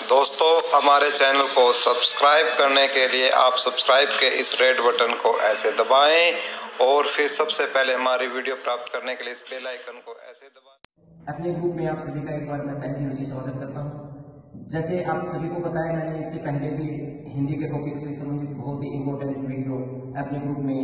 दोस्तों हमारे चैनल को सब्सक्राइब करने के लिए आप सब्सक्राइब के इस रेड बटन को ऐसे दबाएं और फिर सबसे पहले हमारी वीडियो प्राप्त करने के लिए इस बेल आइकन को ऐसे दबाएं। अपने ग्रुप में आप सभी का एक बार मैं तहे दिल से स्वागत करता हूं। जैसे आप सभी को पता है, मैंने इससे पहले भी हिंदी के टॉपिक से संबंधित बहुत ही इम्पोर्टेंट वीडियो अपने ग्रुप में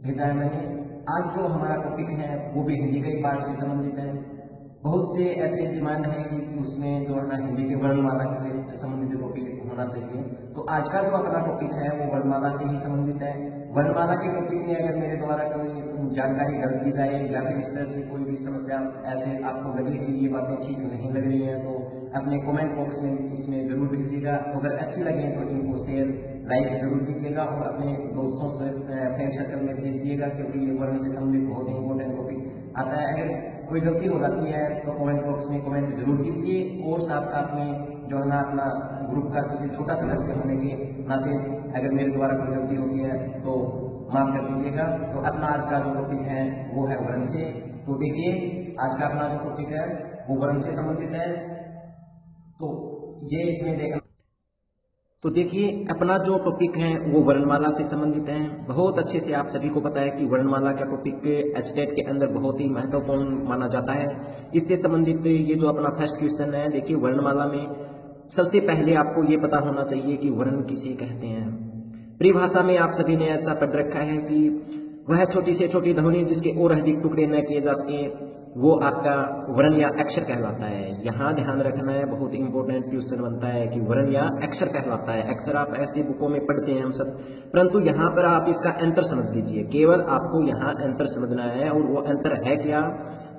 भेजा है मैंने। आज जो हमारा टॉपिक है वो भी हिंदी के पार्ट से संबंधित है। बहुत से ऐसे डिमांड है कि उसमें जो है ना हिंदी के वर्णमाला से संबंधित टॉपिक होना चाहिए। तो आज का जो अपना टॉपिक है वो वर्णमाला से ही संबंधित है। वर्णमाला के टॉपिक में अगर मेरे द्वारा कोई जानकारी गलत दी जाए या फिर इस तरह से कोई भी समस्या ऐसे आपको लगे कि ये बातें ठीक नहीं लग रही हैं तो अपने कमेंट बॉक्स में इसमें जरूर भेजिएगा। तो अगर अच्छी लगे तो इनको शेयर लाइक जरूर कीजिएगा और अपने दोस्तों से फ्रेंड सर्कल में भेज दिएगा, क्योंकि ये वर्ण से संबंधित बहुत ही इंपॉर्टेंट टॉपिक आता है। अगर कोई गलती हो जाती है तो कमेंट बॉक्स में कमेंट जरूर कीजिए और साथ साथ में जो है ना अपना ग्रुप का सबसे छोटा सदस्य होने के नाते अगर मेरे द्वारा कोई गलती होती है तो माफ कर दीजिएगा। तो अपना आज का जो टॉपिक है वो है वर्ण से। तो देखिए आज का अपना जो टॉपिक है वो वर्ण से संबंधित है। तो ये इसमें देखना, तो देखिए अपना जो टॉपिक है वो वर्णमाला से संबंधित है। बहुत अच्छे से आप सभी को पता है कि वर्णमाला का टॉपिक एचटेट के अंदर बहुत ही महत्वपूर्ण माना जाता है। इससे संबंधित ये जो अपना फर्स्ट क्वेश्चन है, देखिए वर्णमाला में सबसे पहले आपको ये पता होना चाहिए कि वर्ण किसे कहते हैं। परिभाषा में आप सभी ने ऐसा पढ़ रखा है कि वह छोटी से छोटी ध्वनि जिसके और अधिक टुकड़े न किए जा सके वो आपका वर्ण या अक्षर कहलाता है। यहाँ ध्यान रखना है, बहुत इंपॉर्टेंट क्वेश्चन बनता है कि वर्ण या अक्षर कहलाता है। अक्षर आप ऐसे बुकों में पढ़ते हैं हम सब, परंतु यहाँ पर आप इसका अंतर समझ लीजिए। केवल आपको यहाँ अंतर समझना है और वो अंतर है क्या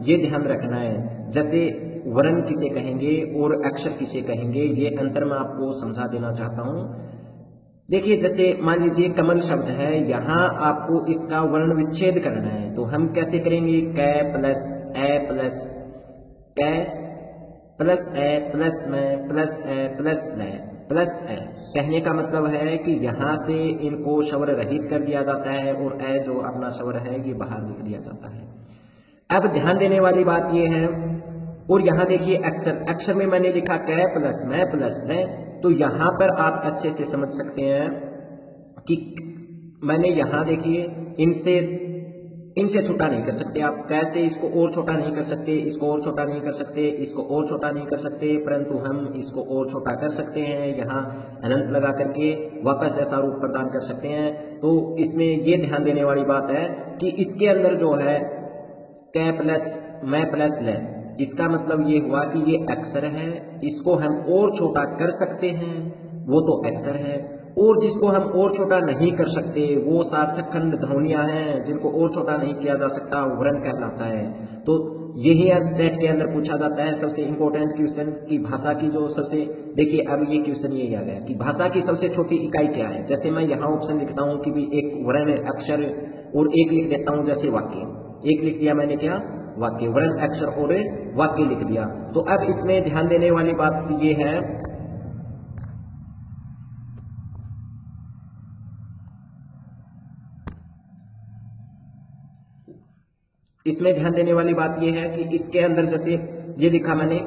ये ध्यान रखना है। जैसे वर्ण किसे कहेंगे और अक्षर किसे कहेंगे ये अंतर मैं आपको समझा देना चाहता हूँ। देखिए जैसे मान लीजिए कमल शब्द है, यहाँ आपको इसका वर्ण विच्छेद करना है तो हम कैसे करेंगे? क प्लस ए प्लस क प्लस ए प्लस में प्लस ए प्लस में प्लस ए। कहने का मतलब है कि यहाँ से इनको स्वर रहित कर दिया जाता है और ए जो अपना स्वर है ये बाहर लिख दिया जाता है। अब ध्यान देने वाली बात ये है, और यहाँ देखिए अक्षर, अक्षर में मैंने लिखा क प्लस में, तो यहां पर आप अच्छे से समझ सकते हैं कि मैंने यहां देखिए इनसे छोटा नहीं कर सकते आप। कैसे? इसको और छोटा नहीं कर सकते, इसको और छोटा नहीं कर सकते, इसको और छोटा नहीं कर सकते, परंतु हम इसको और छोटा कर सकते हैं। यहाँ अनंत लगा करके वापस ऐसा रूप प्रदान कर सकते हैं। तो इसमें ये ध्यान देने वाली बात है कि इसके अंदर जो है क प्लस मैं प्लस ले, इसका मतलब ये हुआ कि ये अक्षर है, इसको हम और छोटा कर सकते हैं, वो तो अक्षर है। और जिसको हम और छोटा नहीं कर सकते वो सार्थक खंड ध्वनियां हैं, जिनको और छोटा नहीं किया जा सकता वर्ण कहलाता है। तो यही एचटेट के अंदर पूछा जाता है सबसे इंपॉर्टेंट क्वेश्चन की भाषा की जो सबसे, देखिए अब ये क्वेश्चन यही आ गया कि भाषा की सबसे छोटी इकाई क्या है। जैसे मैं यहाँ ऑप्शन लिखता हूँ कि भी एक वर्ण अक्षर और एक लिख देता हूँ, जैसे वाक्य एक लिख दिया मैंने, क्या वाक्य, वर्ण अक्षर और वाक्य लिख दिया। तो अब इसमें ध्यान देने वाली बात ये है, इसमें ध्यान देने वाली बात ये है कि इसके अंदर जैसे ये लिखा मैंने,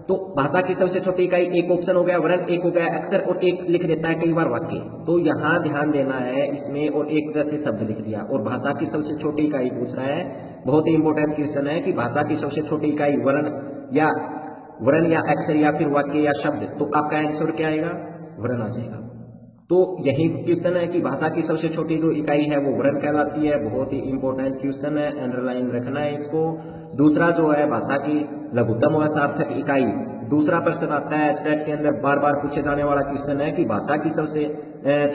तो भाषा की सबसे छोटी इकाई एक ऑप्शन हो गया वर्ण, एक हो गया अक्षर और एक लिख देता है कई बार वाक्य। तो यहाँ ध्यान देना है इसमें, और एक जैसे शब्द लिख दिया और भाषा की सबसे छोटी इकाई पूछ रहा है। बहुत ही इंपॉर्टेंट क्वेश्चन है कि भाषा की सबसे छोटी इकाई वर्ण या अक्षर या फिर वाक्य या शब्द, तो आपका आंसर क्या आएगा? वर्ण आ जाएगा। तो यही क्वेश्चन है कि भाषा की सबसे छोटी जो इकाई है वो वर्ण कहलाती है। बहुत ही इंपॉर्टेंट क्वेश्चन है, अंडरलाइन रखना है इसको। दूसरा जो है भाषा की लघुत्तम व सार्थक इकाई, दूसरा प्रश्न आता है एचटेट के अंदर बार बार पूछे जाने वाला क्वेश्चन है कि भाषा की सबसे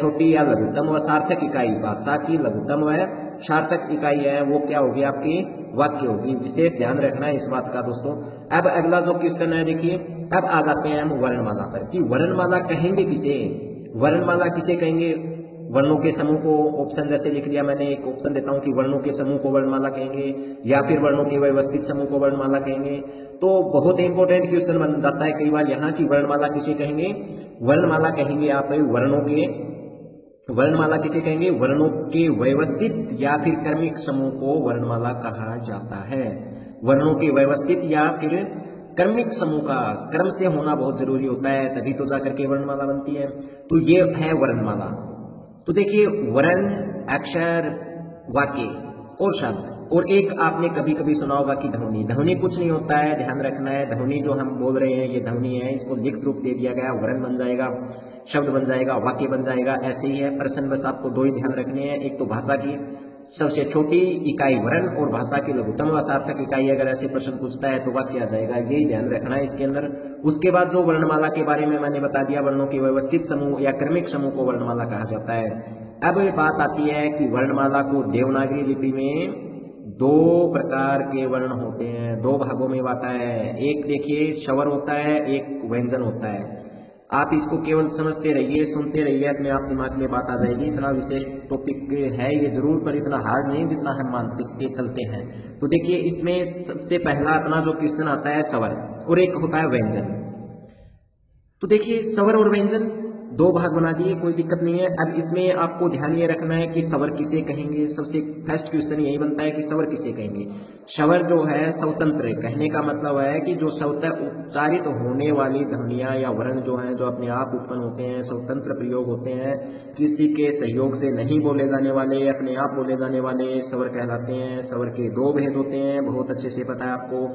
छोटी या लघुत्तम व सार्थक इकाई, भाषा की लघुत्तम व सार्थक इकाई है वो क्या होगी? आपकी वाक्य होगी। विशेष ध्यान रखना है इस बात का दोस्तों। अब अगला जो क्वेश्चन है देखिए, अब आ जाते हैं हम वर्णमाला पर कि वर्णमाला कहेंगे किसे? वर्णमाला किसे कहेंगे? वर्णों के समूह को, ऑप्शन जैसे लिख दिया मैंने, एक ऑप्शन देता हूं कि वर्णों के समूह को वर्णमाला कहेंगे या फिर वर्णों के व्यवस्थित समूह को वर्णमाला कहेंगे। तो बहुत इंपॉर्टेंट क्वेश्चन बन जाता है कई बार यहाँ की वर्णमाला किसे कहेंगे? वर्णमाला कहेंगे आप वर्णों के, वर्णमाला किसे कहेंगे? वर्णों के व्यवस्थित या फिर क्रमिक समूह को वर्णमाला कहा जाता है। वर्णों के व्यवस्थित या फिर कर्मिक समूह का कर्म से होना बहुत जरूरी होता है, तभी तो जाकर के वर्णमाला बनती है। तो ये है वर्णमाला। तो देखिए वर्ण, अक्षर, वाक्य और शब्द, और एक आपने कभी कभी सुना होगा कि ध्वनि। ध्वनि कुछ नहीं होता है, ध्यान रखना है। ध्वनि जो हम बोल रहे हैं ये ध्वनि है, इसको लिखित रूप दे दिया गया, वर्ण बन जाएगा, शब्द बन जाएगा, वाक्य बन जाएगा। ऐसे ही है प्रश्न, बस आपको दो ही ध्यान रखने हैं। एक तो भाषा की सबसे छोटी इकाई वर्ण और भाषा की लघुत्तम व सार्थक इकाई, अगर ऐसे प्रश्न पूछता है तो वाक्य आ जाएगा, यही ध्यान रखना है इसके अंदर। उसके बाद जो वर्णमाला के बारे में मैंने बता दिया, वर्णों के व्यवस्थित समूह या क्रमिक समूह को वर्णमाला कहा जाता है। अब बात आती है कि वर्णमाला को देवनागरी लिपि में दो प्रकार के वर्ण होते हैं, दो भागों में बांटा है। एक देखिए स्वर होता है, एक व्यंजन होता है। आप इसको केवल समझते रहिए, सुनते रहिए, अपने आप दिमाग में बात आ जाएगी। इतना विशेष टॉपिक है ये जरूर, पर इतना हार्ड नहीं जितना हम मानते चलते हैं। तो देखिए इसमें सबसे पहला अपना जो क्वेश्चन आता है स्वर, और एक होता है व्यंजन। तो देखिए स्वर और व्यंजन दो भाग बना दिए, कोई दिक्कत नहीं है। अब इसमें आपको ध्यान ये रखना है कि स्वर किसे कहेंगे। सबसे फर्स्ट क्वेश्चन यही बनता है कि स्वर किसे कहेंगे। स्वर जो है स्वतंत्र, कहने का मतलब है कि जो स्वतः उच्चारित होने वाली ध्वनियां या वर्ण जो हैं, जो अपने आप उत्पन्न होते हैं, स्वतंत्र प्रयोग होते हैं, किसी के सहयोग से नहीं बोले जाने वाले, अपने आप बोले जाने वाले स्वर कहलाते हैं। स्वर के दो भेद होते हैं, बहुत अच्छे से पता है आपको।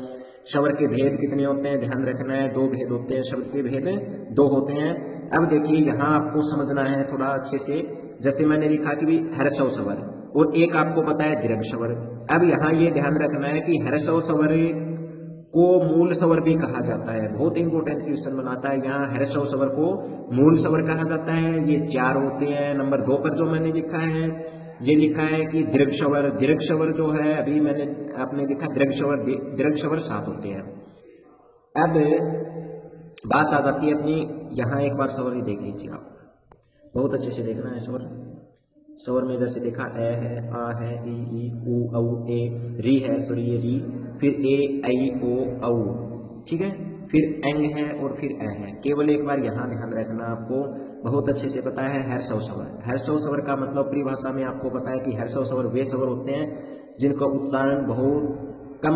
स्वर के भेद कितने होते हैं, ध्यान रखना है, दो भेद होते हैं। शब्द के भेद दो होते हैं। अब देखिए यहाँ आपको समझना है थोड़ा अच्छे से। जैसे मैंने लिखा कि भी हर्षव स्वर, और एक आपको पता है दीर्घ स्वर। अब यहाँ ये ध्यान रखना है कि हर्षव स्वर को मूल स्वर भी कहा जाता है। बहुत इंपॉर्टेंट क्वेश्चन बनाता है यहाँ। हर्षव स्वर को मूल स्वर कहा जाता है। ये चार होते हैं। नंबर 2 पर जो मैंने लिखा है, ये लिखा है कि दीर्घ स्वर। दीर्घ स्वर जो है, अभी मैंने आपने लिखा दीर्घ स्वर 7 होते हैं। अब बात आ जाती है अपनी, यहाँ एक बार स्वर ही देख लीजिए आप, बहुत अच्छे से देखना है स्वर। स्वर में जैसे देखा ए है, आ है, ई ऊ औ ए, री है, सॉरी ये री, फिर ए आई ओ औ, ठीक है, फिर एंग है और फिर ए है। केवल एक बार यहाँ ध्यान रखना, आपको बहुत अच्छे से पता है हर्षव स्वर। हर्षव स्वर का मतलब परिभाषा में आपको पता है कि हर्षव स्वर वे स्वर होते हैं जिनका उच्चारण बहुत कम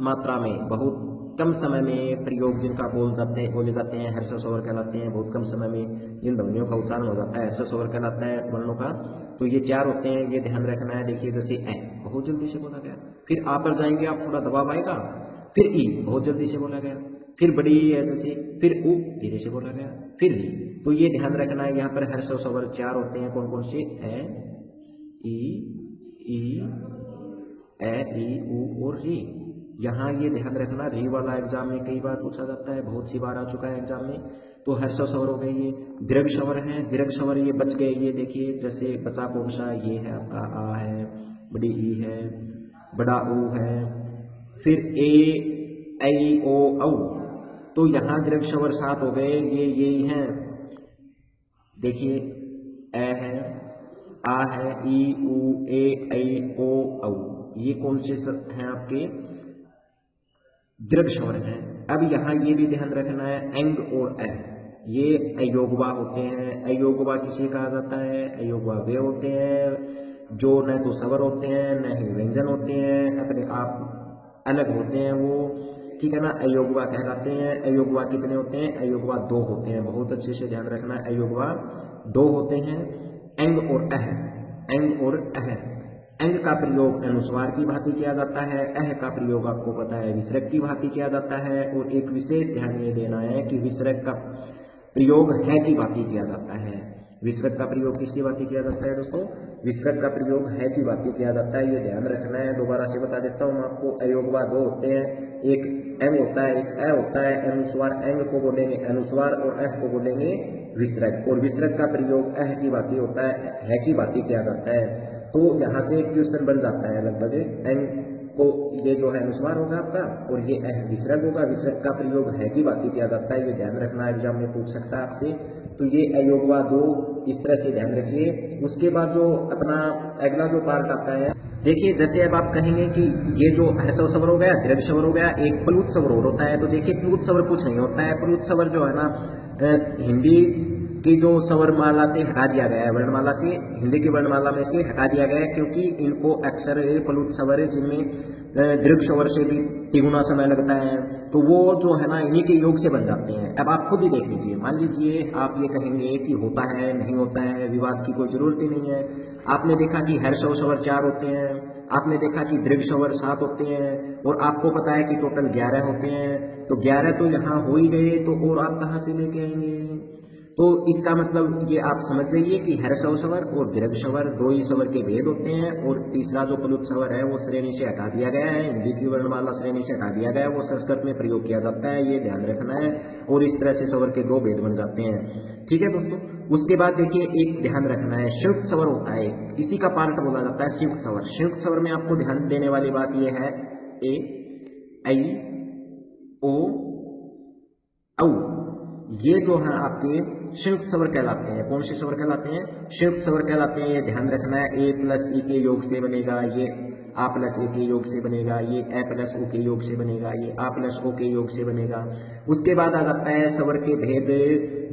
मात्रा में, बहुत कम समय में प्रयोग, जिनका बोले जाते हैं हर्षव स्वर कहलाते हैं। बहुत कम समय में जिन ध्वनियों का उच्चारण हो जाता है हर्षव स्वर कहलाता है वर्णों का। तो ये चार होते हैं, ये ध्यान रखना है। देखिए जैसे ए बहुत जल्दी से बोला गया, फिर आ पर जाएंगे आप, थोड़ा दबाव आएगा, फिर ई बहुत जल्दी से बोला गया, फिर बड़ी ई है जैसे, फिर ऊ धीरे से बोला गया, फिर री। तो ये ध्यान रखना है, यहाँ पर हर्षव स्वर चार होते हैं। कौन कौन से? ए ई ऊ और री। यहाँ ये ध्यान रखना, री वाला एग्जाम में कई बार पूछा जाता है, बहुत सी बार आ चुका है एग्जाम में। तो हर्षव स्वर हो गए, ये दीर्घ स्वर है। दीर्घ स्वर ये बच गए, ये देखिए जैसे बचा कौन सा, ये है आपका आ है, बड़ी ई है, बड़ा ऊ है, फिर ए आई ओ औ। तो यहाँ दीर्घ स्वर 7 हो गए, ये यही हैं। देखिए ए है, आ है, ई ऊ ए आई ओ औ, ये कौन से हैं आपके? दीर्घ स्वर है। अब यहाँ ये भी ध्यान रखना है, एंग और ए ये अयोगवा होते हैं। अयोगवा किसे कहा जाता है? अयोगवा वे होते हैं जो न तो स्वर होते हैं न ही व्यंजन होते हैं, अपने आप अलग होते हैं वो, ठीक है ना, अयोगवा कहलाते हैं। अयोगवा कितने होते हैं? अयोगवा 2 होते हैं। बहुत अच्छे से ध्यान रखना, अयोगवा 2 होते हैं। एंग और अह, एंग और अह। एंग का प्रयोग अनुस्वार की भांति किया जाता है, अह का प्रयोग आपको पता है विसर्ग की भांति किया जाता है। और एक विशेष ध्यान ये देना है कि विसर्ग का प्रयोग है की भांति किया जाता है। विसर्ग का प्रयोग किसकी भांति किया जाता है दोस्तों? विसर्ग का प्रयोग है की भांति किया जाता है, ये ध्यान रखना है। दोबारा से बता देता हूँ आपको, अयोगवा 2 होते हैं, एक एंग होता है, एक अ होता है। अनुस्वार एंग को बोलेंगे अनुस्वार और अह को बोलेंगे विसर्ग। और विसर्ग का प्रयोग अह की भांति होता है की भांति किया जाता है। तो यहाँ से एक क्वेश्चन बन जाता है लगभग, एंग को ये जो है अनुस्वार होगा आपका और ये अह विसर्ग होगा। विसर्ग का प्रयोग है की बात किया जाता है, ये ध्यान रखना, एग्जाम में पूछ सकता है आपसे। तो ये अयोगवा 2 इस तरह से ध्यान रखिए। उसके बाद जो अपना अगला जो पार्ट आता है, देखिए जैसे अब आप कहेंगे कि ये जो हर्षव स्वर हो गया, दीर्घ स्वर हो गया, एक प्लुत स्वर और होता है। तो देखिए प्लुत स्वर कुछ नहीं होता है। प्लुत स्वर जो है ना, हिंदी कि जो स्वरमाला से हटा दिया गया है, वर्णमाला से, हिंदी की वर्णमाला में से हटा दिया गया है, क्योंकि इनको अक्सर प्लुत स्वर जिनमें दीर्घ स्वर से भी तिगुना समय लगता है, तो वो जो है ना इन्हीं के योग से बन जाते हैं। अब आप खुद ही देख लीजिए, मान लीजिए आप ये कहेंगे कि होता है नहीं होता है, विवाद की कोई जरूरत ही नहीं है। आपने देखा कि हर्ष स्वर 4 होते हैं, आपने देखा कि दीर्घ स्वर 7 होते हैं, और आपको पता है कि टोटल 11 होते हैं। तो 11 तो यहाँ हो ही गए, तो और आप कहाँ से लेके आएंगे? तो इसका मतलब ये आप समझ जाइए कि हर्ष स्वर और दीर्घ स्वर 2 ही स्वर के भेद होते हैं, और तीसरा जो प्लुत स्वर है वो श्रेणी से हटा दिया गया है, हिंदी की वर्णमाला श्रेणी से हटा दिया गया है, वो संस्कृत में प्रयोग किया जाता है, ये ध्यान रखना है। और इस तरह से स्वर के 2 भेद बन जाते हैं, ठीक है दोस्तों। उसके बाद देखिए एक ध्यान रखना है, संयुक्त स्वर होता है, इसी का पार्ट बोला जाता है संयुक्त स्वर। संयुक्त स्वर में आपको ध्यान देने वाली बात यह है, ए, ऐ, ओ, औ, ये जो है आपके संयुक्त स्वर कहलाते हैं। कौन से स्वर कहलाते हैं? संयुक्त स्वर कहलाते हैं। ये ध्यान रखना है, ए प्लस ई के योग से बनेगा, ये आ प्लस ए के योग से बनेगा, ये ए प्लस ओ के योग से बनेगा, ये आ प्लस ओ के योग से बनेगा। उसके बाद आ जाता है स्वर के भेद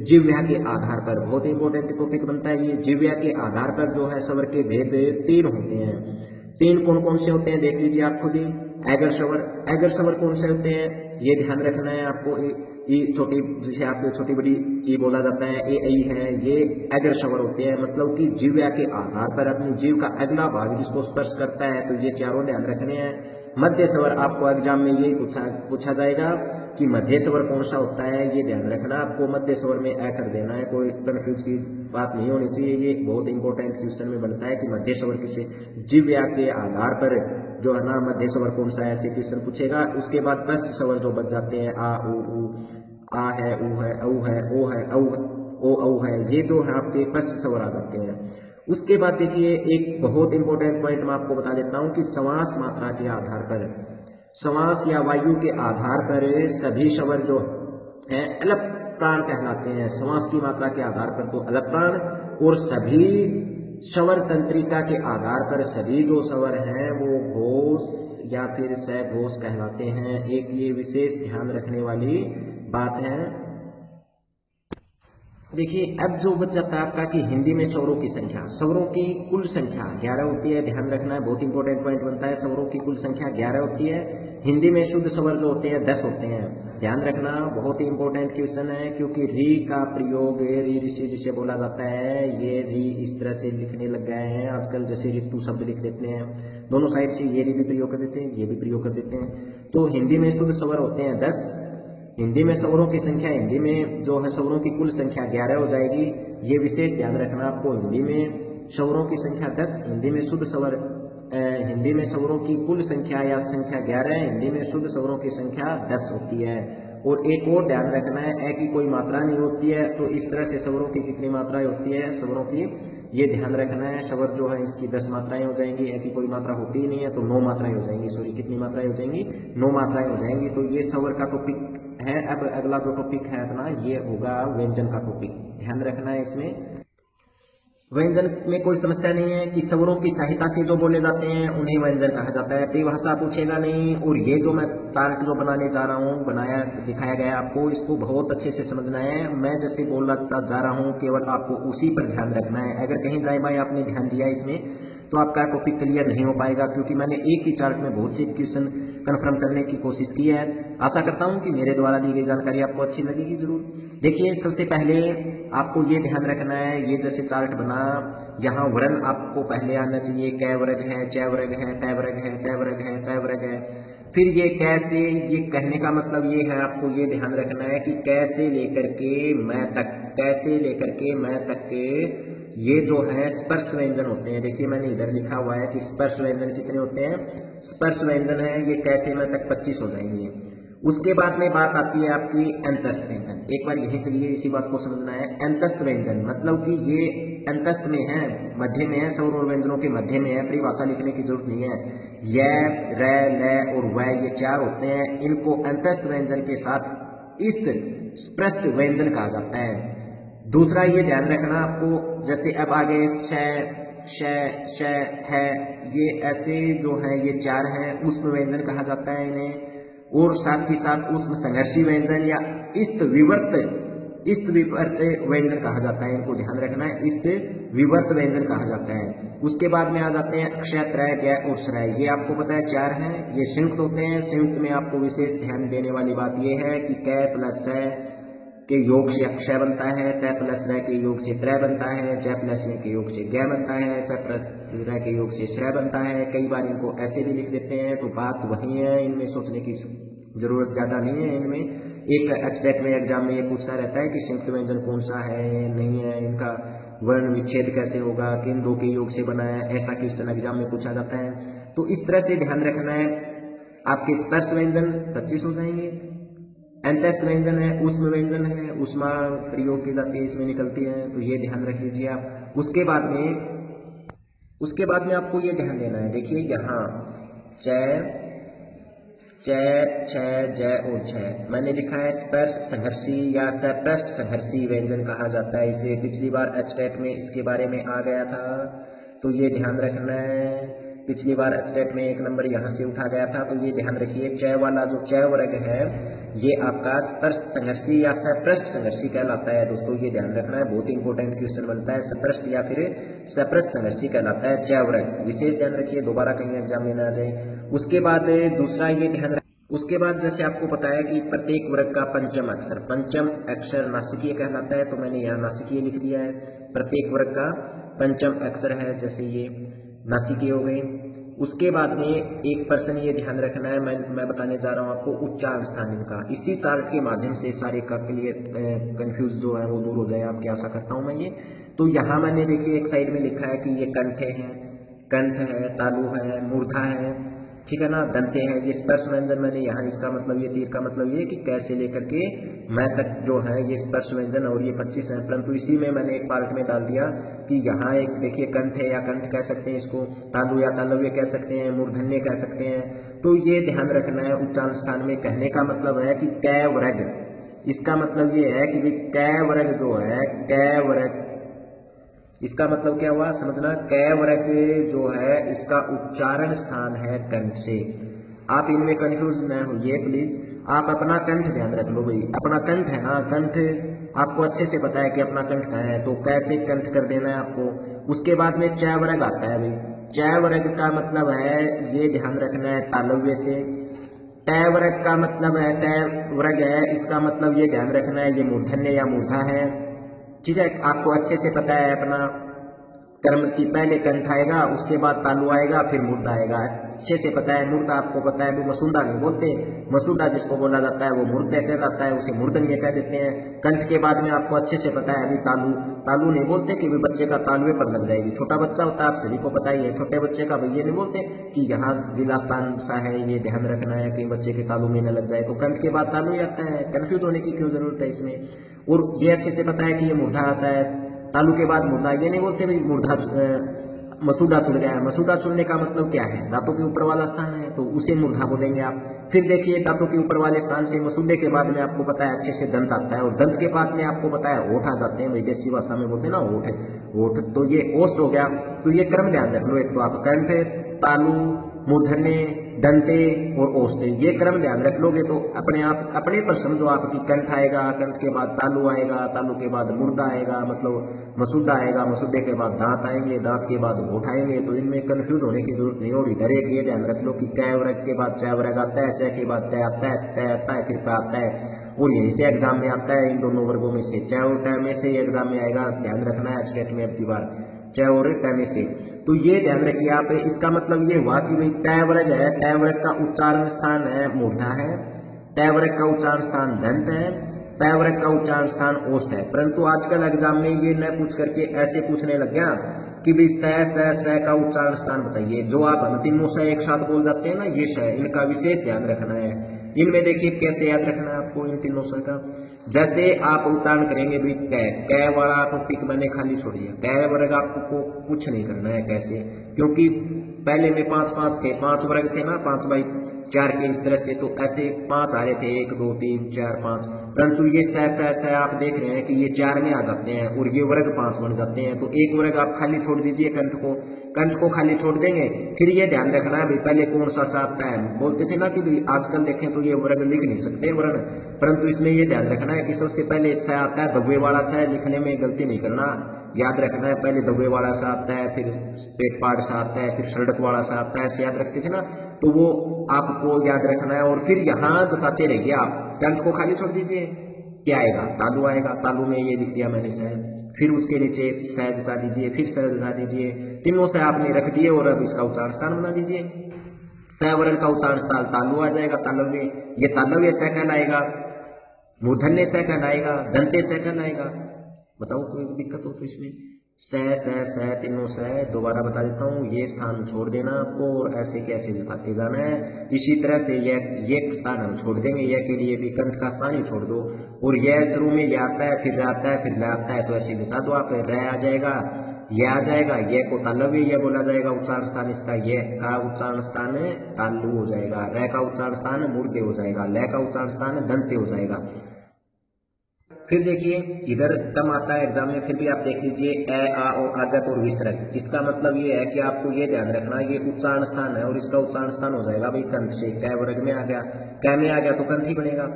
जिह्वा के आधार पर, बहुत इंपॉर्टेंट टॉपिक बनता है ये। जिह्वा के आधार पर जो है स्वर के भेद 3 होते हैं। 3 कौन कौन से होते हैं देख लीजिए आप खुद ही। एगर स्वर, एगर स्वर कौन से होते हैं ये ध्यान रखना है आपको। ये छोटी, जिसे आपको छोटी बड़ी ये बोला जाता है, ए ऐ है, ये एगर स्वर होते हैं। मतलब कि जिह्वा के आधार पर अपनी जीव का अगला भाग जिसको स्पर्श करता है, तो ये चारों ध्यान रखने हैं। मध्य स्वर आपको एग्जाम में यही पूछा जाएगा कि मध्य स्वर कौन सा होता है, ये ध्यान रखना आपको। मध्य स्वर में ए कर देना है, कोई कंफ्यूज की बात नहीं होनी चाहिए। ये बहुत इंपॉर्टेंट क्वेश्चन में बनता है कि मध्य स्वर किसे, जिह्वा के आधार पर जो है ना मध्य स्वर कौन सा है, ऐसे क्वेश्चन पूछेगा। उसके बाद प्रस्थ स्वर जो बच जाते हैं, आ उ, आ है, उ है, औ है, ओ है, औ, ओ औ है, ये जो है आपके प्रस्थ स्वर आ जाते हैं। उसके बाद देखिए एक बहुत इंपॉर्टेंट पॉइंट मैं आपको बता देता हूं कि समास मात्रा के आधार पर, समास या वायु के आधार पर सभी स्वर जो है अलग प्राण कहलाते हैं। समास की मात्रा के आधार पर तो अलग प्राण, और सभी स्वर तंत्रिका के आधार पर सभी जो स्वर हैं वो घोष या फिर सघोष कहलाते हैं। एक ये विशेष ध्यान रखने वाली बात है। देखिए अब जो बच जाता है आपका कि हिंदी में स्वरों की संख्या, स्वरों की कुल संख्या 11 होती है। ध्यान रखना है, बहुत इंपॉर्टेंट पॉइंट बनता है। स्वरों की कुल संख्या 11 होती है। हिंदी में शुद्ध स्वर जो होते हैं 10 होते हैं। ध्यान रखना, बहुत ही इंपॉर्टेंट क्वेश्चन है, क्योंकि री का प्रयोग री ऋषि जिसे बोला जाता है, ये री इस तरह से लिखने लग गए हैं आजकल, जैसे ऋतु शब्द लिख देते हैं, दोनों साइड से ये री भी प्रयोग कर देते हैं, ये भी प्रयोग कर देते हैं। तो हिंदी में शुद्ध स्वर होते हैं 10। हिंदी में स्वरों की संख्या, हिंदी में जो है स्वरों की कुल संख्या 11 हो जाएगी। ये विशेष ध्यान रखना आपको। हिंदी में स्वरों की संख्या 10, हिंदी में शुद्ध स्वर, हिंदी में स्वरों की कुल संख्या या संख्या 11 है, हिंदी में शुद्ध स्वरों की संख्या 10 होती है। और एक और ध्यान रखना है, ए की कोई मात्रा नहीं होती है। तो इस तरह से स्वरों की कितनी मात्राएं होती है स्वरों की, ये ध्यान रखना है। स्वर जो है इसकी 10 मात्राएं हो जाएंगी, ए की कोई मात्रा होती ही नहीं है, तो 9 मात्राएं हो जाएंगी। सॉरी, कितनी मात्राएं हो जाएंगी? 9 मात्राएं हो जाएंगी। तो ये स्वर का टॉपिक है। अब अगला जो टॉपिक है अपना, ये होगा व्यंजन का टॉपिक। ध्यान रखना है इसमें व्यंजन में कोई समस्या नहीं है कि स्वरों की सहायता से जो बोले जाते हैं उन्हें व्यंजन कहा जाता है। परिभाषा पूछेगा नहीं। और ये जो मैं चार्ट जो बनाने जा रहा हूँ, बनाया दिखाया गया आपको, इसको बहुत अच्छे से समझना है। मैं जैसे बोलता जा रहा हूँ केवल आपको उसी पर ध्यान रखना है। अगर कहीं दाएं बाएं आपने ध्यान दिया इसमें तो आपका टॉपिक क्लियर नहीं हो पाएगा, क्योंकि मैंने एक ही चार्ट में बहुत से क्वेश्चन कन्फर्म करने की कोशिश की है। आशा करता हूं कि मेरे द्वारा दी गई जानकारी आपको अच्छी लगेगी जरूर। देखिए सबसे पहले आपको ये ध्यान रखना है, ये जैसे चार्ट बना, यहाँ वर्ण आपको पहले आना चाहिए। कै वर्ग है, च वर्ग है, टै वर्ग है, टै वर्ग है, पै वर्ग है। फिर ये कैसे, ये कहने का मतलब ये है, आपको ये ध्यान रखना है कि कैसे लेकर के मैं तक, कैसे लेकर के मैं तक के ये जो है स्पर्श व्यंजन होते हैं। देखिए मैंने इधर लिखा हुआ है कि स्पर्श व्यंजन कितने होते हैं। स्पर्श व्यंजन है ये कैसे मैं तक 25 हो जाएंगे। उसके बाद में बात आती है आपकी अंतस्थ व्यंजन। एक बार यही चलिए इसी बात को समझना है। अंतस्थ व्यंजन मतलब कि ये अंतस्थ में है, मध्य में है, स्वर और व्यंजनों के मध्य में है। परिभाषा लिखने की जरूरत नहीं है। य, र, ल और व ये 4 होते हैं। इनको अंतस्थ व्यंजन के साथ इस स्पर्श व्यंजन कहा जाता है। दूसरा ये ध्यान रखना आपको, जैसे अब आगे श, श, श है, ये ऐसे जो है ये 4 हैं, उष्म व्यंजन कहा जाता है इन्हें। और साथ ही साथ उष्म संघर्षी व्यंजन या इस्त विवर्त इस्त विवर्त व्यंजन कहा जाता है, इनको ध्यान रखना है, इस्त विवर्त व्यंजन कहा जाता है। उसके बाद में आ जाते हैं अक्षय, त्रय, ज्ञ और श्रय। ये आपको पता है 4 हैं, ये संयुक्त होते हैं। संयुक्त में आपको विशेष ध्यान देने वाली बात यह है कि कै प्लस स के योग से अक्षय बनता है, तय प्लस रय के योग से त्रय बनता है, जय प्लस य के योग से ज्ञ बनता है, स प्लस रय के योग से श्रय बनता है। कई बार इनको ऐसे भी लिख देते हैं, तो बात वही है, इनमें सोचने की जरूरत ज्यादा नहीं है। इनमें एक एचटेट में एग्जाम में ये पूछता रहता है कि संयुक्त व्यंजन कौन सा है, नहीं है, इनका वर्ण विच्छेद कैसे होगा, किन दो के योग से बना है, ऐसा क्वेश्चन एग्जाम में पूछा जाता है। तो इस तरह से ध्यान रखना है। आपके स्पर्श व्यंजन 25 हो जाएंगे, अंतस्थ व्यंजन है, उष्म व्यंजन है, उष्मा प्रयोग की जाती है, इसमें निकलती है, तो ये ध्यान रख लीजिए आप। उसके बाद में आपको ये ध्यान देना है, देखिए यहाँ च, जय और झय मैंने लिखा है स्पर्श संघर्षी या सपृष्ठ संघर्षी व्यंजन कहा जाता है इसे। पिछली बार एचटेट में इसके बारे में आ गया था, तो ये ध्यान रखना है। पिछली बार एचटेट में 1 नंबर यहाँ से उठा गया था, तो ये ध्यान रखिए। चय वाला जो चय वर्ग है ये आपका स्पर्श संघर्षी या सपृष्ठ संघर्षी कहलाता है दोस्तों, ये ध्यान रखना है, बहुत इंपॉर्टेंट क्वेश्चन बनता है। सपृष्ठ या फिर सपृष्ठ संघर्षी कहलाता है चय वर्ग, विशेष ध्यान रखिए, दोबारा कहीं एग्जाम में ना आ जाए। उसके बाद दूसरा ये ध्यान, उसके बाद जैसे आपको पता है कि प्रत्येक वर्ग का पंचम अक्षर नासिकीय कहलाता है, तो मैंने यहाँ नासिकीय लिख दिया है। प्रत्येक वर्ग का पंचम अक्षर है, जैसे ये नासिकीय हो गए। उसके बाद में 1% ये ध्यान रखना है, मैं बताने जा रहा हूँ आपको उच्चारण स्थान इनका। इसी चार्ट के माध्यम से सारे का क्लियर कंफ्यूज जो है वो दूर हो जाए, आपकी आशा करता हूँ मैं ये। तो यहाँ मैंने देखिए एक साइड में लिखा है कि ये कंठ है, तालु है, मूर्धा है, ठीक है ना, दंते है। ये स्पर्श व्यंजन मैंने यहाँ, इसका मतलब ये तीर का मतलब ये कि कैसे लेकर के मैं तक जो है ये स्पर्श व्यंजन, और ये 25 है, परंतु इसी में मैंने एक पार्ट में डाल दिया कि यहाँ एक देखिए कंठ है या कंठ कह सकते हैं इसको, तालु या तालव्य कह सकते हैं, मूर्धन्य कह सकते हैं। तो ये ध्यान रखना है। उच्चारण स्थान में कहने का मतलब है कि कै वर्ग, इसका मतलब ये है कि कै वर्ग जो है, कै वर्ग इसका मतलब क्या हुआ समझना, कै वर्ग जो है इसका उच्चारण स्थान है कंठ से। आप इनमें कंफ्यूज न होइए प्लीज, आप अपना कंठ ध्यान रख लो भाई, अपना कंठ है ना, कंठ आपको अच्छे से पता है कि अपना कंठ कहाँ है, तो कैसे कंठ कर देना है आपको। उसके बाद में चय वर्ग आता है भाई, चय वर्ग का मतलब है, ये ध्यान रखना है, तालव्य से। टय वर्ग का मतलब है, टय वर्ग है, इसका मतलब ये ध्यान रखना है, ये मूर्धन्य या मूर्धा है, ठीक है। आपको अच्छे से पता है अपना कर्म की पहले कंठ आएगा, उसके बाद तालु आएगा, फिर मूर्धा आएगा, अच्छे से पता है। मूर्धा आपको पता है, मसूड़ा नहीं बोलते, मसूड़ा जिसको बोला जाता है वो मूर्धा कहलाता है, उसे मूर्धन्य कह देते हैं। कंठ के बाद में आपको अच्छे से पता है अभी तालु नहीं बोलते कि बच्चे का तालुए पर लग जाएगी, छोटा बच्चा होता है, आप सभी को पता ही है, छोटे बच्चे का भैया नहीं बोलते कि यहाँ जिला स्थान सा है, ये ध्यान रखना है कि बच्चे के तालु में न लग जाए, तो कंठ के बाद तालु आता है, कंफ्यूज होने की क्यों जरूरत है इसमें। और ये अच्छे से पता है कि ये मूर्धा आता है, तालु के बाद मूर्धा, ये नहीं बोलते भाई मूर्धा मसूड़ा चुन गया है। मसूड़ा चुनने का मतलब क्या है, दांतों के ऊपर वाला स्थान है, तो उसे मूर्धा बोलेंगे आप। फिर देखिए दांतों के ऊपर वाले स्थान से मसूड़े के बाद में आपको पता है अच्छे से दंत आता है, और दंत के बाद में आपको पता है ओठ आ जाते हैं, विदेशी भाषा में बोलते हैं ना ओठ, तो ये ओष्ठ हो गया। तो ये क्रम ध्यान रख लो, एक तो आप कंठ, तालु, मूर्धन्य, दंते और ओष्ठ, ये क्रम ध्यान रख लोगे तो अपने आप अपने पर समझो आपकी कंठ आएगा, कंठ के बाद तालु आएगा, तालु के बाद मूर्धा आएगा, मतलब मसूड़ा आएगा, मसूड़े के बाद दांत आएंगे, दांत के बाद ओठ आएंगे, तो इनमें कंफ्यूज होने की जरूरत नहीं होगी। इधर एक ये ध्यान रख लो कि कै वर्ग के बाद चय वर्ग आता है, चय के बाद तय आता है, तय आता है, फिर प आता है, और यहीं से एग्जाम में आता है। इन दोनों वर्गों में से चय और तय में से एग्जाम में आएगा, ध्यान रखना है स्टेट में अब की बार चय और तय में से। तो ये ध्यान रखिए आप, इसका मतलब ये हुआ कि भाई तय वर्ग है, तय वर्ग का उच्चारण स्थान है मूर्धा है, तय वर्ग का उच्चारण स्थान दंत है, तय वर्ग का उच्चारण स्थान ओष्ठ है। परंतु आजकल एग्जाम में ये न पूछ करके ऐसे पूछने लग गया कि भाई स का उच्चारण स्थान बताइए। जो आप हम तीनों स एक साथ बोल जाते हैं ना, ये श, इनका विशेष ध्यान रखना है। इनमें देखिए कैसे याद रखना है आपको इन तीनों स का। जैसे आप उच्चारण करेंगे भी कै वाला टॉपिक मैंने खाली छोड़ दिया, कै वर्ग आपको कुछ नहीं करना है कैसे, क्योंकि पहले में 5 थे, 5 वर्ग थे ना, 5 बाई 4 के इस तरह से, तो ऐसे 5 आ रहे थे, 1 2 3 4 5, परंतु ये स आप देख रहे हैं कि ये 4 में आ जाते हैं और ये वर्ग 5 बन जाते हैं। तो एक वर्ग आप खाली छोड़ दीजिए, कंठ को खाली छोड़ देंगे। फिर ये ध्यान रखना है भाई पहले कौन सा सा आता है। बोलते थे ना कि भाई आजकल देखें तो ये वर्ग लिख नहीं सकते वर्ण, परंतु इसमें ये ध्यान रखना है कि सबसे पहले स आता है, दब्बे वाला स, लिखने में गलती नहीं करना, याद रखना है। पहले दब्बे वाला सा आता है, फिर पेट पाट सा आता है, फिर सड़क वाला सा आता है, ऐसे याद रखते थे ना, तो वो आपको याद रखना है। और फिर यहाँ जचाते रहिए आप, कंठ को खाली छोड़ दीजिए, क्या आएगा, तालु आएगा। तालु में ये लिख दिया मैंने स, फिर उसके नीचे स जचा दीजिए, फिर स जचा दीजिए, तीनों से आपने रख दिए और अब इसका उच्चारण स्थान बना दीजिए। स वर्ण का उच्चारण स्थान तालु आ जाएगा, तालव्य, ये तालव्य स कहलाएगा, मूर्धन्य स कहलाएगा, दंते स कहलाएगा। बताओ कोई दिक्कत हो तो इसमें स तीनों स दोबारा बता देता हूँ, ये स्थान छोड़ देना आपको और ऐसे कैसे जताते जाना है। इसी तरह से ये स्थान हम छोड़ देंगे, यह के लिए भी कंठ का स्थान ही छोड़ दो, और यह शुरू में ये आता है, फिर आता है, फिर आता है, तो ऐसे जता दो आप। र आ जाएगा, यह आ जाएगा, यह को तालव्य यह बोला जाएगा, उच्चारण स्थान इसका यह का उच्चारण स्थान तालु हो जाएगा, र का उच्चारण स्थान मूर्धन्य हो जाएगा, ल का उच्चारण स्थान दंते हो जाएगा। फिर देखिए इधर कम आता है एग्जाम में, फिर भी आप देख लीजिए ए आ और आगत और विसर्ग। इसका मतलब ये है कि आपको ये ध्यान रखना है, ये उच्चारण स्थान है और इसका उच्चारण स्थान हो जाएगा भाई कंठ से। क वर्ग में आ गया, क में आ गया तो कंठ ही बनेगा।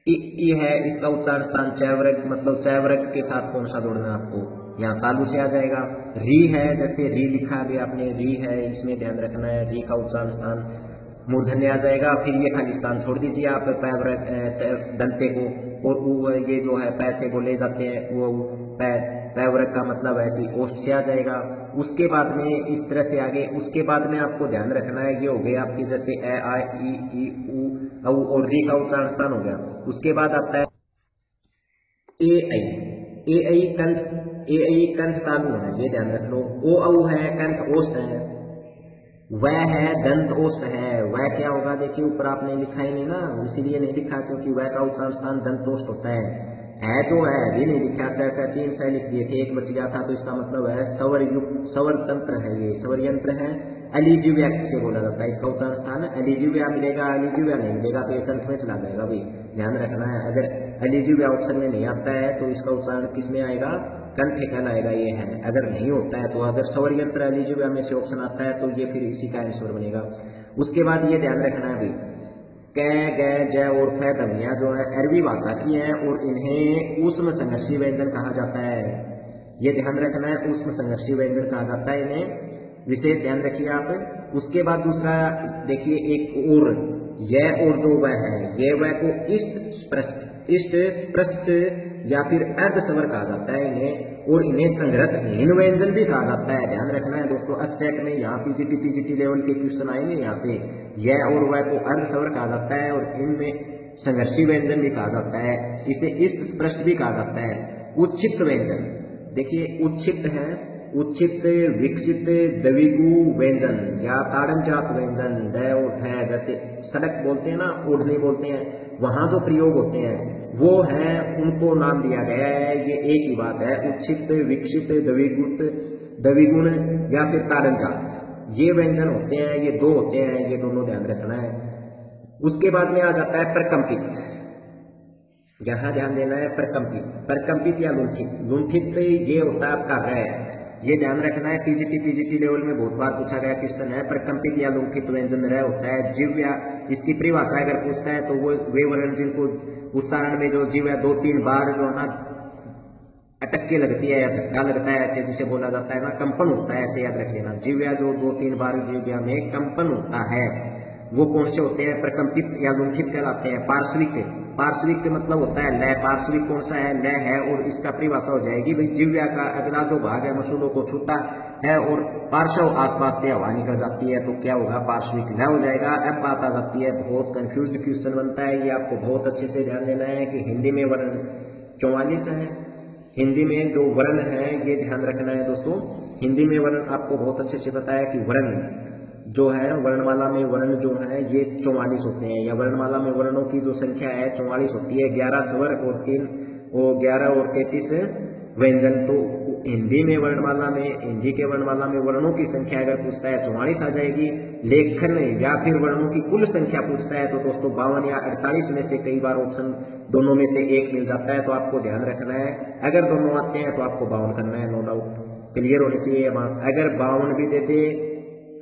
ई है इसका उच्चारण स्थान च वर्ग, मतलब च वर्ग के साथ कौन सा जोड़ना है आपको, यहाँ तालु से आ जाएगा। री है, जैसे री लिखा अभी आपने, री है, इसमें ध्यान रखना है, री का उच्चारण स्थान मूर्धन्य आ जाएगा। फिर ये खाली स्थान छोड़ दीजिए आप दंते को, और ये जो है पैसे को ले जाते हैं, वो पैवरक का मतलब है कि ओष्ठ से आ जाएगा। उसके बाद में इस तरह से आगे, उसके बाद में आपको ध्यान रखना है, ये हो गया आपकी जैसे ए आ ई उ औ और री का उच्चारण स्थान हो गया। उसके बाद आता है ए आई कंठ तालु है, ये ध्यान रख लो। ओ औ है कंठ ओष्ठ है, वह है दंत ओष्ठ है। वह क्या होगा, देखिए ऊपर आपने लिखा ही नहीं ना, इसीलिए नहीं लिखा क्योंकि वह का उच्चारण स्थान दंत ओष्ठ होता है जो है भी नहीं लिखा, स 3 स लिख दिए थे, एक बच गया था, तो इसका मतलब है सवर तंत्र है, ये सवर यंत्र है। अलीजिव्या से बोला जाता है, इसका उच्चारण स्थान अलीजिव्या मिलेगा, अलीजिव्या नहीं मिलेगा तो ये कंठ में चला जाएगा भाई, ध्यान रखना है। अगर अलीजिव्या ऑप्शन में नहीं आता है तो इसका उच्चारण किस में आएगा, कंठ कहलाएगा, ये है। अगर नहीं होता है तो अगर सवर यंत्र अलीजिव्या में से ऑप्शन आता है तो ये फिर इसी का आंसर बनेगा। उसके बाद ये ध्यान रखना है भाई, कै ग ज और फै ध्वनियां जो है अरबी भाषा की हैं और इन्हें ऊष्म संघर्षी व्यंजन कहा जाता है। ये ध्यान रखना है, ऊष्म संघर्षी व्यंजन कहा जाता है इन्हें, विशेष ध्यान रखिए आप। उसके बाद दूसरा देखिए, एक और यह और जो वह है, ये वह को इष्ट स्पृष्ट या फिर अर्ध स्वर कहा जाता है इन्हें, और इन्हें संघर्षहीन व्यंजन भी कहा जाता है। ध्यान रखना है दोस्तों, अचटेट में यहाँ पीजीटी लेवल के क्वेश्चन आएंगे, यहाँ से यह और वह को अर्ध स्वर कहा जाता है और इनमें संघर्षी व्यंजन भी कहा जाता है, इसे इष्ट स्पृष्ट भी कहा जाता है। उच्छित व्यंजन देखिए, उच्छित है, उच्छित विकसित द्विगु व्यंजन या ताड़नजात व्यंजन, ड और ठ, जैसे सड़क बोलते हैं ना, ओढ़नी बोलते हैं, वहां जो प्रयोग होते हैं वो है, उनको नाम दिया गया है। ये एक ही बात है, उच्छित विकसित द्विगुण या फिर ताड़नजात, ये व्यंजन होते हैं, ये दो होते हैं, ये दोनों ध्यान रखना है। उसके बाद में आ जाता है प्रकंपित, यहां ध्यान देना है, प्रकंपित या लुंठित ये होता है आपका र, ये ध्यान रखना है। पीजीटी लेवल में बहुत बार पूछा गया क्वेश्चन है, प्रकंपित या लुंठित व्यंजन र होता है। जिव्या, इसकी परिभाषा अगर पूछता है तो वो वे वर्ण जिनको उच्चारण में जो जिव्या 2-3 बार जो है ना अटक्के लगती है या झटका लगता है, ऐसे जिसे बोला जाता है ना, कंपन होता है, ऐसे याद रख लेना। जिव्या जो 2-3 बार जिव्या में कंपन होता है, वो कौन से होते हैं, प्रकंपित या लुंठित कहलाते हैं। पार्श्विक मतलब होता है लय, पार्श्विक कौन सा है, लय है, और इसका परिभाषा हो जाएगी भाई, जिव्या का अगला जो भाग है मसूलों को छूता है और पार्श्व आसपास से हवा निकल जाती है, तो क्या होगा, पार्श्विक लय हो जाएगा। अब बात आ जाती है, बहुत कंफ्यूज्ड क्वेश्चन बनता है, ये आपको बहुत अच्छे से ध्यान देना है कि हिंदी में वर्ण 44 है, हिंदी में जो वर्ण है ये ध्यान रखना है दोस्तों। हिंदी में वर्ण आपको बहुत अच्छे से पता है कि वर्ण जो है, वर्णमाला में वर्ण जो है ये 44 होते हैं, या वर्णमाला में वर्णों की जो संख्या है 44 होती है। 11 स्वर और 11 और 33 व्यंजन, तो हिंदी में वर्णमाला में, हिंदी के वर्णमाला में वर्णों की संख्या अगर पूछता है 44 आ जाएगी। लेखन या फिर वर्णों की कुल संख्या पूछता है तो दोस्तों 52 या 48 में से कई बार ऑप्शन दोनों में से एक मिल जाता है, तो आपको ध्यान रखना है। अगर दोनों आते हैं तो आपको 52 करना है, नो डाउट क्लियर होनी चाहिए बात। अगर 52 भी देते,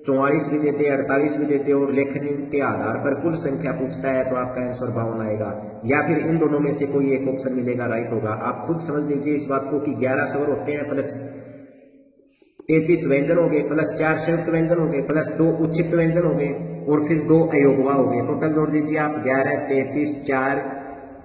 44 भी देते, 48 भी देते और लेखन के आधार पर कुल संख्या पूछता है तो आपका आंसर 52 आएगा, या फिर इन दोनों में से कोई एक ऑप्शन मिलेगा, राइट होगा। आप खुद समझ लीजिए इस बात को कि 11 स्वर होते हैं, प्लस 33 व्यंजन हो गए, प्लस 4 संयुक्त व्यंजन हो गए, प्लस 2 उच्छिष्ट व्यंजन हो गए और फिर 2 अयोगवा हो गए। टोटल जोड़ दीजिए आप 11, 33, 4,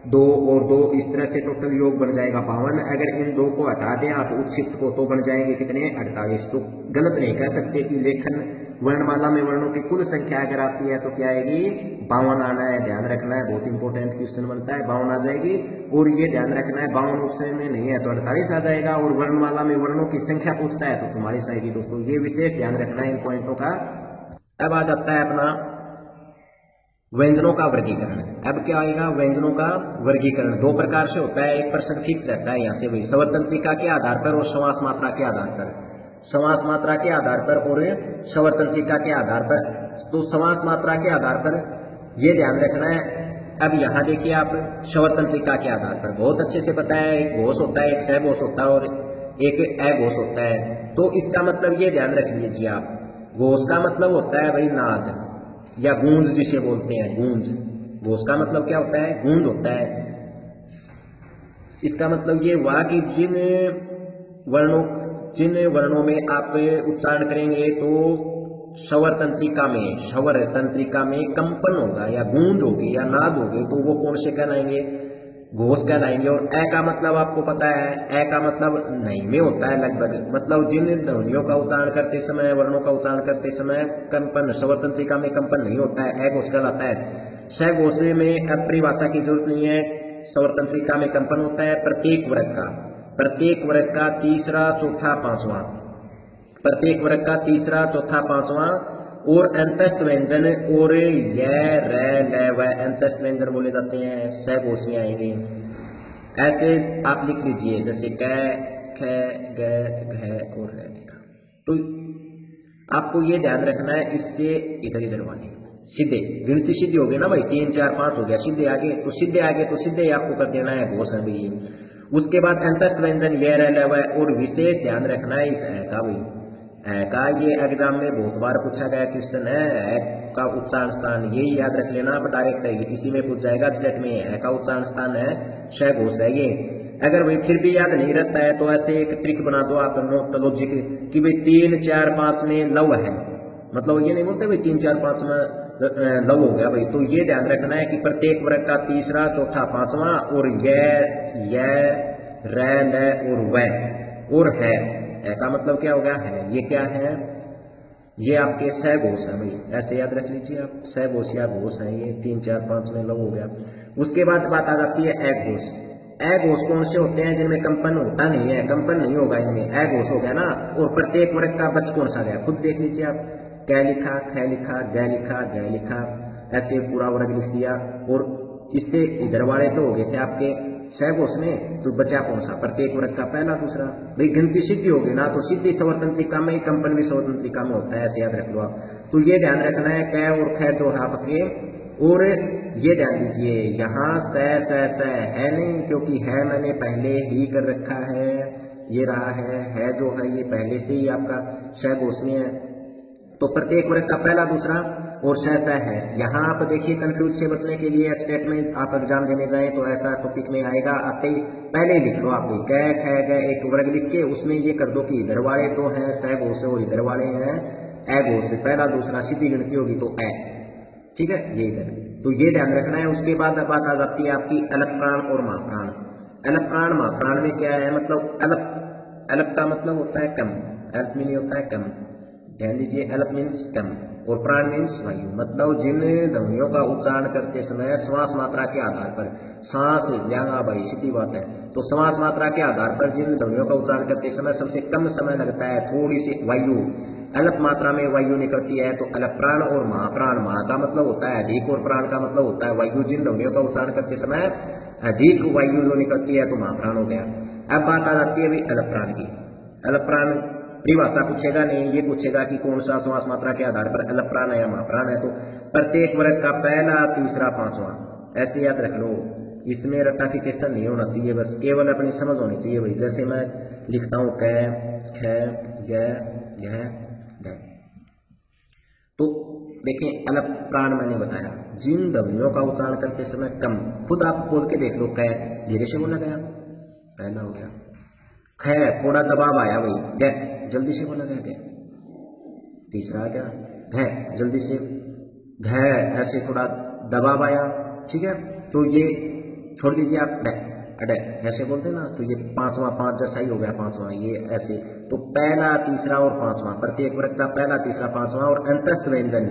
2 और 2, इस तरह से टोटल योग बन जाएगा 52। अगर इन 2 को हटा दें आप उच्छिष्ट को तो बन जाएंगे कितने, 48। तो गलत नहीं कह सकते कि लेखन वर्णमाला में वर्णों की कुल संख्या अगर आती है तो क्या आएगी, 52 आना है। ध्यान रखना है, बहुत इंपॉर्टेंट क्वेश्चन बनता है, 52 आ जाएगी। और ये ध्यान रखना है 52 ऑप्शन में नहीं है तो 48 आ जाएगा, और वर्णमाला में वर्णों की संख्या पूछता है तो 44 आएगी। दोस्तों ये विशेष ध्यान रखना है इन पॉइंटों का। अब आ जाता है अपना व्यंजनों का वर्गीकरण। अब क्या आएगा, व्यंजनों का वर्गीकरण 2 प्रकार से होता है। एक पर्सन फिक्स रहता है यहाँ से वही स्वर तंत्रिका के आधार पर और समास मात्रा के आधार पर, समास मात्रा के आधार पर और स्वर तंत्रिका के आधार पर। तो समास मात्रा के आधार पर ये ध्यान रखना है। अब यहाँ देखिए आप स्वर तंत्रिका के आधार पर बहुत अच्छे से पता है, एक घोष होता है, एक सहघोष होता है और एक अघोष होता है। तो इसका मतलब ये ध्यान रख लीजिए आप, घोष का मतलब होता है भाई नाद या गूंज जिसे बोलते हैं, गूंज। घोष का मतलब क्या होता है, गूंज होता है। इसका मतलब ये हुआ कि जिन वर्णों में आप उच्चारण करेंगे तो स्वर तंत्रिका में कंपन होगा या गूंज होगी या नाद होगी, तो वो कौन से कहलाएंगे, घोष कहलाएंगे। और अ का मतलब आपको पता है, अ का मतलब नहीं में होता है लगभग, मतलब जिन ध्वनियों का उच्चारण करते समय, वर्णों का उच्चारण करते समय कंपन, स्वर तंत्रिका में कंपन नहीं होता है, अघोष कहलाता है। सहघोष में अब परिभाषा की जरूरत नहीं है, स्वर तंत्रिका में कंपन होता है प्रत्येक वर्ग का तीसरा, चौथा, पांचवा, प्रत्येक वर्ग का तीसरा, चौथा, पांचवा। और अंतस्थ व्यंजन और य, र, ल, व अंतस्थ व्यंजन बोले जाते हैं, सहघोष में आएंगे। ऐसे आप लिख लीजिए जैसे क, ख, ग, घ और र। तो आपको ये ध्यान रखना है, इससे इधर वाले सीधे गिनती सीधी हो गई ना भाई, 3, 4, 5 हो गया, सीधे आगे तो सीधे ही आपको कर देना है घोष है। उसके बाद अंतस्थ व्यंजन ये रह व, और विशेष ध्यान रखना है इस का भाई, का ये एग्जाम में बहुत बार पूछा गया क्वेश्चन है, का उच्चारण स्थान यही याद रख लेना, आप डायरेक्ट है इसी में पूछ जाएगा स्टेट में, का उच्चारण स्थान है सहघोष है ये। अगर भाई फिर भी याद नहीं रहता है तो ऐसे एक ट्रिक बना दो आप, नोट लॉजिक कि भाई 3, 4, 5 में लव है, मतलब ये नहीं बोलते भाई 3, 4, 5 में लव हो गया भाई। तो ये ध्यान रखना है कि प्रत्येक वर्ग का तीसरा, चौथा, पांचवा और य, र, ल और व और है का मतलब क्या हो गया है, ये क्या है, ये आपके सहघोष है भाई, ऐसे याद रख लीजिए आप, सहघोष या घोष है ये, 3, 4, 5 में लव हो गया। उसके बाद बात आ जाती है अघोष। अघोष कौन से होते हैं, जिनमें कंपन होता नहीं है, कंपन नहीं होगा इनमें, अघोष हो गया ना। और प्रत्येक वर्ग का बच कौन सा गया, खुद देख लीजिए आप, क लिखा, ख लिखा, ग लिखा, घ लिखा, ऐसे पूरा वर्ग लिख दिया। और इससे इधर वाले तो हो गए थे आपके सहघोष में, तो बचा कौन सा, प्रत्येक वर्ग का पहला, दूसरा। भाई गिनती सिद्धि होगी ना, तो सिद्धि स्वर तंत्रिका में, कंपन भी स्वर तंत्रिका में होता है, ऐसे याद रख लो आप। तो ये ध्यान रखना है, क और ख जो है आपके, और ये ध्यान दीजिए यहाँ स है नहीं, क्योंकि है मैंने पहले ही कर रखा है, ये रहा है जो है ये पहले से ही आपका सहघोष में है। तो प्रत्येक वर्ग का पहला, दूसरा और स है। यहाँ आप देखिए कंफ्यूज से बचने के लिए स्टेट में आप एग्जाम देने जाएं तो ऐसा टॉपिक में आएगा, आते ही पहले ही लिख लो आप, क, ख, ग एक वर्ग लिख के उसमें ये कर दो कि इधर वाले तो हैं सहघोष और इधर वाले हैं अघोष, पहला, दूसरा सीधी गिनती होगी तो अ, ठीक है, ये इधर। तो ये ध्यान रखना है। उसके बाद बात आ जाती है आपकी अलप प्राण और महाप्राण। अलप प्राण, महाप्राण में क्या है, मतलब अलप का मतलब होता है कम, अलप मीन होता है कम, ध्यान दीजिए, अलप मीन्स कम और प्राण मीन्स वायु, मतलब जिन ध्वनियों का उच्चारण करते समय श्वास मात्रा के आधार पर, सांस लेना भाई सीधी बात है, तो श्वास मात्रा के आधार पर जिन ध्वनियों का उच्चारण करते समय सबसे कम समय लगता है, थोड़ी सी वायु, अलप मात्रा में वायु निकलती है, तो अलप प्राण और महाप्राण। महा का मतलब होता है अधिक और प्राण का मतलब होता है वायु, जिन ध्वनियों का उच्चारण करते समय अधिक वायु जो निकलती है तो महाप्राण हो गया। अब बात आ जाती है भाई अलप प्राण की। अलप प्राण परिभाषा पूछेगा नहीं, ये पूछेगा कि कौन सा समास मात्रा के आधार पर अलप प्राण है या महाप्राण है। तो प्रत्येक वर्ग का पहला, तीसरा, पांचवा, ऐसे याद रख लो। इसमें रट्टाफिकेशन नहीं होना चाहिए, बस केवल अपनी समझ होनी चाहिए भाई। जैसे मैं लिखता हूं क, ख, ग, घ, ढ। तो देखें अलप प्राण मैंने बताया, जिन ध्वनियों का उच्चारण करते समय कम, खुद आप बोल के देख लो। क धीरे से बोला गया, पहला हो गया। ख थोड़ा दबाव आया भाई, ग जल्दी से बोला गया, ग तीसरा आ गया। घ जल्दी से, घ ऐसे थोड़ा दबाव आया, ठीक है। तो ये छोड़ दीजिए आप, अड ऐसे बोलते ना, तो ये पांचवा, पांच जैसा ही हो गया पांचवा, ये ऐसे। तो पहला, तीसरा और पांचवा, प्रत्येक वर्ग का पहला, तीसरा, पांचवा और अंतस्थ व्यंजन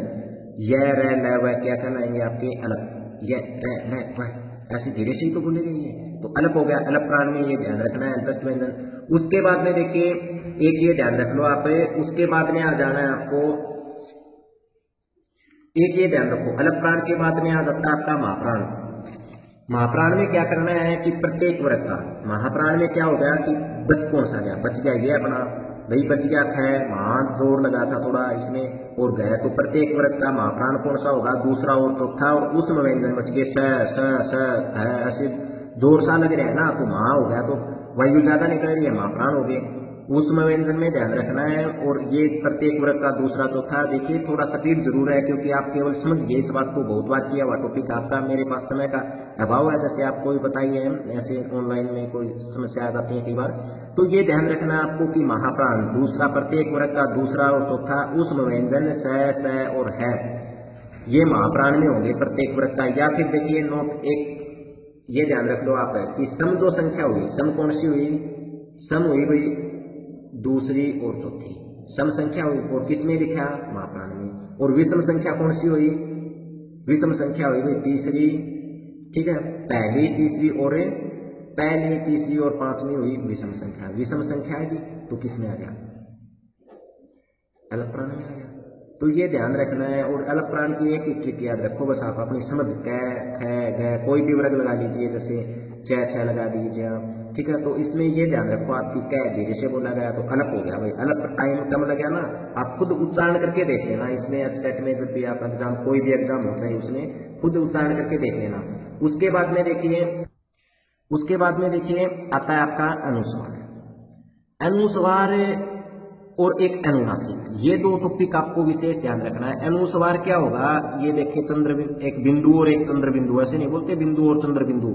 य, र, ल, व क्या कहलाएंगे आपके अलप। य, र, ल, व ऐसे धीरे से ही तो बोलेंगे ये, तो अलप हो गया। अलप प्राण में ये ध्यान रखना है, अंतस्थ व्यंजन। उसके बाद में देखिए एक ये ध्यान रख लो आप, उसके बाद में आ जाना है आपको, एक ये ध्यान रखो, अलप प्राण के बाद में आ जाता है आपका महाप्राण। महाप्राण में क्या करना है कि प्रत्येक वर्ग का, महाप्राण में क्या हो गया कि बच कौन सा गया, बच गया ये अपना भाई, बच गया ख, वहां जोर लगा था थोड़ा इसमें और गया, तो प्रत्येक वर्ग का महाप्राण कौन सा होगा, दूसरा और चौथा, और उसमें व्यंजन बच गए स, स, ध, ऐसे जोर सा लग रहा है ना, तो महा हो गया, तो वायु ज्यादा निकल रही है, महाप्राण हो गए। उसमें व्यंजन में ध्यान रखना है। और ये प्रत्येक वर्ग का दूसरा, चौथा, देखिए थोड़ा स्पीड जरूर है, क्योंकि आप केवल समझ गए इस बात को, बहुत बार किया हुआ टॉपिक आपका, मेरे पास समय का अभाव है, जैसे आपको भी बताइए, ऐसे ऑनलाइन में कोई समस्या आ जाती है कई बार। तो ये ध्यान रखना है आपको कि महाप्राण दूसरा, प्रत्येक वर्ग का दूसरा और चौथा, उसमें व्यंजन स और है, ये महाप्राण में होंगे प्रत्येक वर्ग का। या फिर देखिए नोट एक ये ध्यान रख लो आप कि सम जो संख्या हुई, सम कौन सी हुई, सम हुई भाई दूसरी और चौथी, सम संख्या हुई, और किस में लिखा, महाप्राण में। और विषम संख्या कौन सी हुई, विषम संख्या हुई भाई तीसरी, ठीक है, पहली, तीसरी और पहली, तीसरी और पांचवी हुई विषम संख्या। विषम संख्या है जी, तो किस में आ गया, अलप प्राण में आ गया। तो ये ध्यान रखना है। और अलप प्राण की एक ही ट्रिक याद रखो बस, आप अपनी समझ क, ख, ग कोई भी वर्ग लगा लीजिए, जैसे च, छ लगा दीजिए आप, ठीक है। तो इसमें ये ध्यान रखो आपकी क धीरे से बोला गया तो अलप हो गया भाई, अलप टाइम कम लगा ना, आप खुद उच्चारण करके देख लेना। इसमें एचटेट में जब भी आप एग्जाम, कोई भी एग्जाम होता है उसमें खुद उच्चारण करके देख लेना। उसके बाद में देखिए आता है आपका अनुस्वार, अनुस्वार और एक अनुनासिक, ये दो टॉपिक आपको विशेष ध्यान रखना है। अनुस्वार क्या होगा, ये देखिए चंद्र, एक बिंदु और एक चंद्र बिंदु, ऐसे नहीं बोलते बिंदु और चंद्र बिंदु,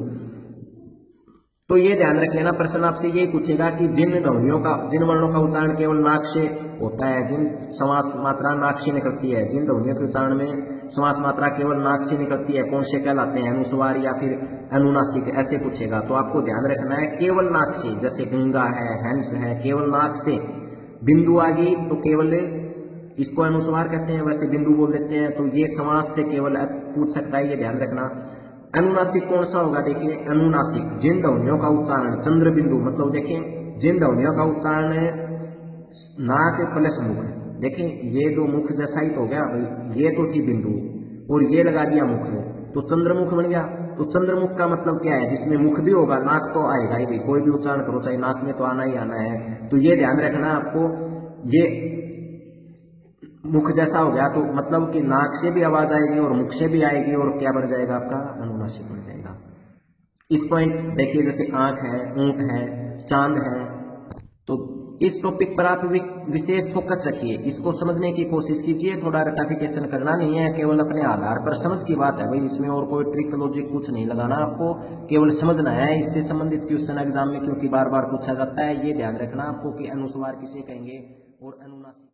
तो ये ध्यान रख लेना। प्रश्न आपसे ये पूछेगा कि जिन ध्वनियों का, जिन वर्णों का उच्चारण केवल नाक से होता है, जिन समास मात्रा नाक से निकलती है, जिन ध्वनियों के उच्चारण में समास मात्रा केवल नाक से निकलती है, कौन से कहलाते हैं, अनुस्वार या फिर अनुनासिक, ऐसे पूछेगा। तो आपको ध्यान रखना है केवल नाक से, जैसे गंगा है, हंस है, केवल नाक से। बिंदु आ गई तो केवल इसको अनुस्वार कहते हैं, वैसे बिंदु बोल देते हैं, तो ये समास से केवल पूछ सकता है, ये ध्यान रखना। अनुनासिक कौन सा होगा, देखिए अनुनासिक जिन ध्वनियों का उच्चारण चंद्र बिंदु, मतलब देखिए जिन ध्वनियों का उच्चारण नाक प्लस मुख, देखिए ये जो मुख जैसा ही तो हो गया भाई, ये तो थी बिंदु और ये लगा दिया मुख, तो चंद्रमुख बन गया। तो चंद्रमुख का मतलब क्या है, जिसमें मुख भी होगा, नाक तो आएगा ही भाई, कोई भी उच्चारण करो चाहे नाक में तो आना ही आना है। तो ये ध्यान रखना आपको, ये मुख जैसा हो गया तो मतलब कि नाक से भी आवाज आएगी और मुख से भी आएगी, और क्या बन जाएगा आपका, अनुनासिक बन जाएगा। इस पॉइंट देखिए, जैसे आंख है, ऊंट है, चांद है, तो इस टॉपिक पर आप विशेष फोकस रखिए, इसको समझने की कोशिश कीजिए। थोड़ा रटाफिकेशन करना नहीं है, केवल अपने आधार पर समझ की बात है भाई, इसमें और कोई ट्रिक लॉजिक कुछ नहीं लगाना, आपको केवल समझना है। इससे संबंधित क्वेश्चन एग्जाम में क्योंकि बार बार पूछा जाता है, ये ध्यान रखना आपको कि अनुस्वार किसे कहेंगे और अनुनासिक